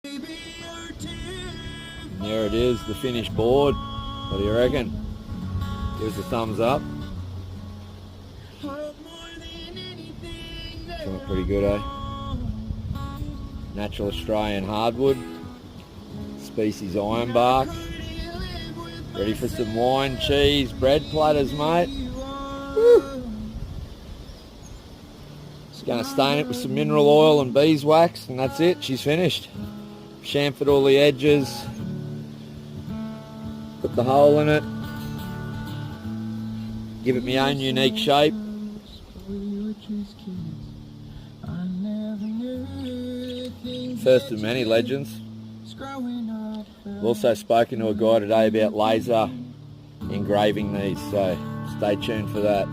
And there it is, the finished board. What do you reckon? Give us a thumbs up. Looking pretty good, eh? Natural Australian hardwood. Species ironbark. Ready for some wine, cheese, bread platters, mate. Woo. Just going to stain it with some mineral oil and beeswax, and that's it. She's finished. Chamfered all the edges. Put the hole in it. Give it my own unique shape. First of many legends. I've also spoken to a guy today about laser engraving these, so stay tuned for that.